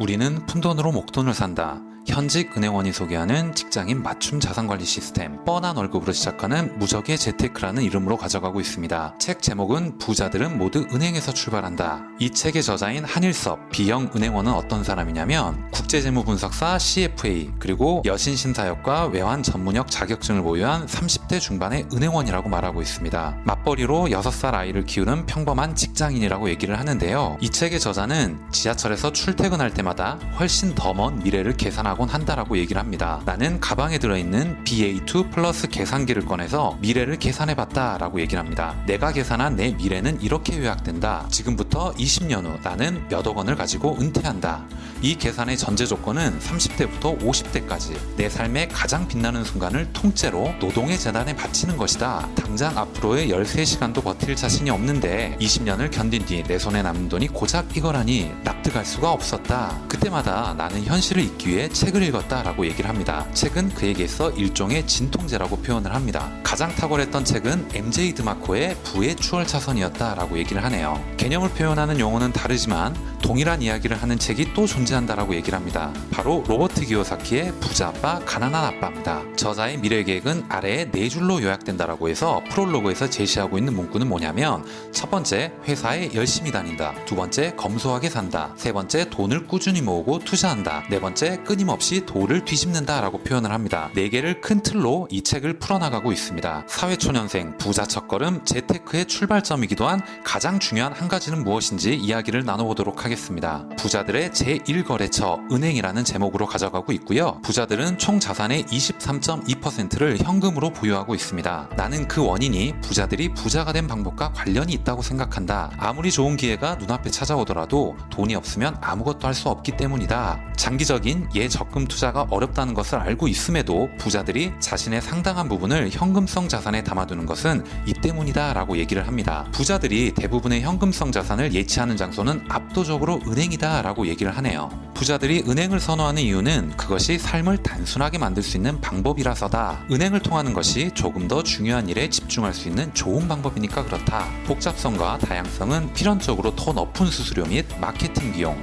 우리는 푼돈으로 목돈을 산다. 현직 은행원이 소개하는 직장인 맞춤 자산관리 시스템, 뻔한 월급으로 시작하는 무적의 재테크라는 이름으로 가져가고 있습니다. 책 제목은 부자들은 모두 은행에서 출발한다. 이 책의 저자인 한일섭, B형 은행원은 어떤 사람이냐면 국제재무분석사 CFA, 그리고 여신심사역과 외환 전문역 자격증을 보유한 30대 중반의 은행원이라고 말하고 있습니다. 맞벌이로 6살 아이를 키우는 평범한 직장인이라고 얘기를 하는데요. 이 책의 저자는 지하철에서 출퇴근할 때마다 훨씬 더 먼 미래를 계산하곤 한다라고 얘기를 합니다. 나는 가방에 들어있는 BA2 플러스 계산기를 꺼내서 미래를 계산해봤다 라고 얘기를 합니다. 내가 계산한 내 미래는 이렇게 요약된다. 지금부터 20년 후 나는 몇억 원을 가지고 은퇴한다. 이 계산의 전제 조건은 30대부터 50대까지 내 삶의 가장 빛나는 순간을 통째로 노동의 재단에 바치는 것이다. 당장 앞으로의 13시간도 버틸 자신이 없는데 20년을 견딘 뒤 내 손에 남는 돈이 고작 이거라니 납득할 수가 없었다. 그때마다 나는 현실을 잊기 위해 책을 읽었다라고 얘기를 합니다. 책은 그에게서 일종의 진통제라고 표현을 합니다. 가장 탁월했던 책은 MJ 드마코의 부의 추월차선이었다라고 얘기를 하네요. 개념을 표현하는 용어는 다르지만 동일한 이야기를 하는 책이 또 존재한다라고 얘기를 합니다. 바로 로버트 기요사키의 부자 아빠 가난한 아빠입니다. 저자의 미래 계획은 아래에 4줄로 요약된다라고 해서 프롤로그에서 제시하고 있는 문구는 뭐냐면, 첫 번째, 회사에 열심히 다닌다. 두 번째, 검소하게 산다. 세 번째, 돈을 꾸준히 모으고 투자한다. 네 번째, 끊임없이 돌을 뒤집는다 라고 표현을 합니다. 4개를 큰 틀로 이 책을 풀어나가고 있습니다. 사회초년생, 부자 첫걸음, 재테크의 출발점이기도 한 가장 중요한 한 가지는 무엇인지 이야기를 나눠보도록 하겠습니다. 부자들의 제1거래처 은행이라는 제목으로 가져가고 있고요. 부자들은 총 자산의 23.2%를 현금으로 보유하고 있습니다. 나는 그 원인이 부자들이 부자가 된 방법과 관련이 있다고 생각한다. 아무리 좋은 기회가 눈앞에 찾아오더라도 돈이 없으면 아무것도 할 수 없기 때문이다. 장기적인 예적금 투자가 어렵다는 것을 알고 있음에도 부자들이 자신의 상당한 부분을 현금성 자산에 담아두는 것은 이 때문이다 라고 얘기를 합니다. 부자들이 대부분의 현금성 자산을 예치하는 장소는 압도적으로 은행이다 라고 얘기를 하네요. 부자들이 은행을 선호하는 이유는 그것이 삶을 단순하게 만들 수 있는 방법이라서다. 은행을 통하는 것이 조금 더 중요한 일에 집중할 수 있는 좋은 방법이니까 그렇다. 복잡성과 다양성은 필연적으로 더 높은 수수료 및 마케팅 비용,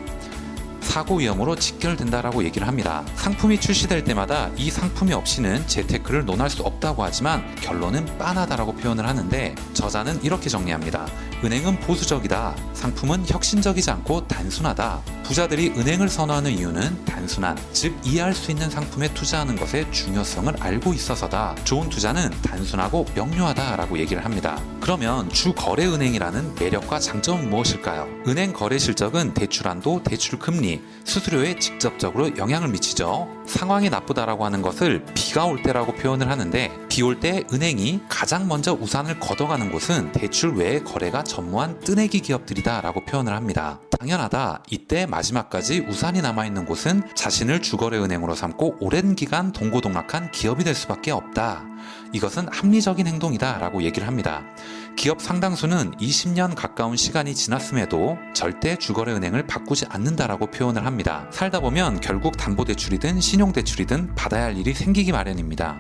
사고 위험으로 직결된다라고 얘기를 합니다. 상품이 출시될 때마다 이 상품이 없이는 재테크를 논할 수 없다고 하지만 결론은 빤하다라고 표현을 하는데, 저자는 이렇게 정리합니다. 은행은 보수적이다. 상품은 혁신적이지 않고 단순하다. 부자들이 은행을 선호하는 이유는 단순한, 즉 이해할 수 있는 상품에 투자하는 것의 중요성을 알고 있어서다. 좋은 투자는 단순하고 명료하다라고 얘기를 합니다. 그러면 주거래은행이라는 매력과 장점은 무엇일까요? 은행 거래 실적은 대출한도, 대출 금리, 수수료에 직접적으로 영향을 미치죠. 상황이 나쁘다라고 하는 것을 비가 올 때라고 표현을 하는데, 비 올 때 은행이 가장 먼저 우산을 걷어가는 곳은 대출 외의 거래가 전무한 뜨내기 기업들이다 라고 표현을 합니다. 당연하다. 이때 마지막까지 우산이 남아있는 곳은 자신을 주거래은행으로 삼고 오랜 기간 동고동락한 기업이 될 수밖에 없다. 이것은 합리적인 행동이다 라고 얘기를 합니다. 기업 상당수는 20년 가까운 시간이 지났음에도 절대 주거래은행을 바꾸지 않는다라고 표현을 합니다. 살다 보면 결국 담보대출이든 신용대출이든 받아야 할 일이 생기기 마련입니다.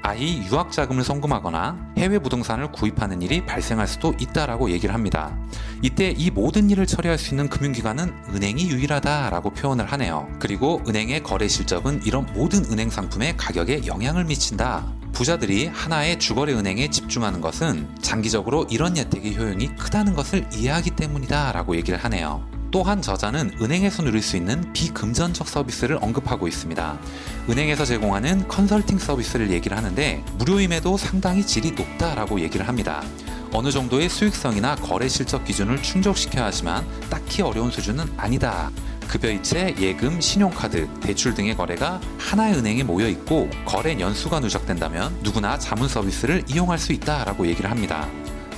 아이 유학자금을 송금하거나 해외 부동산을 구입하는 일이 발생할 수도 있다라고 얘기를 합니다. 이때 이 모든 일을 처리할 수 있는 금융기관은 은행이 유일하다라고 표현을 하네요. 그리고 은행의 거래 실적은 이런 모든 은행 상품의 가격에 영향을 미친다. 부자들이 하나의 주거래 은행에 집중하는 것은 장기적으로 이런 혜택의 효용이 크다는 것을 이해하기 때문이다 라고 얘기를 하네요. 또한 저자는 은행에서 누릴 수 있는 비금전적 서비스를 언급하고 있습니다. 은행에서 제공하는 컨설팅 서비스를 얘기를 하는데 무료임에도 상당히 질이 높다라고 얘기를 합니다. 어느 정도의 수익성이나 거래 실적 기준을 충족시켜야 하지만 딱히 어려운 수준은 아니다. 급여이체, 예금, 신용카드, 대출 등의 거래가 하나의 은행에 모여 있고 거래 연수가 누적된다면 누구나 자문 서비스를 이용할 수 있다라고 얘기를 합니다.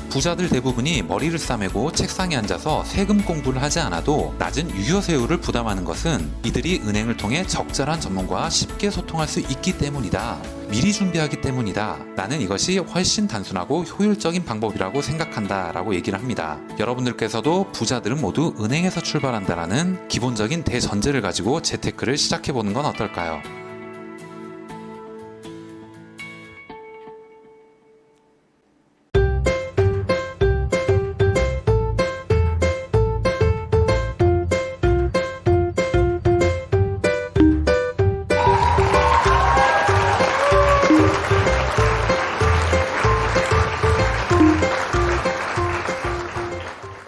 부자들 대부분이 머리를 싸매고 책상에 앉아서 세금 공부를 하지 않아도 낮은 유효세율을 부담하는 것은 이들이 은행을 통해 적절한 전문가와 쉽게 소통할 수 있기 때문이다. 미리 준비하기 때문이다. 나는 이것이 훨씬 단순하고 효율적인 방법이라고 생각한다 라고 얘기를 합니다. 여러분들께서도 부자들은 모두 은행에서 출발한다라는 기본적인 대전제를 가지고 재테크를 시작해보는 건 어떨까요?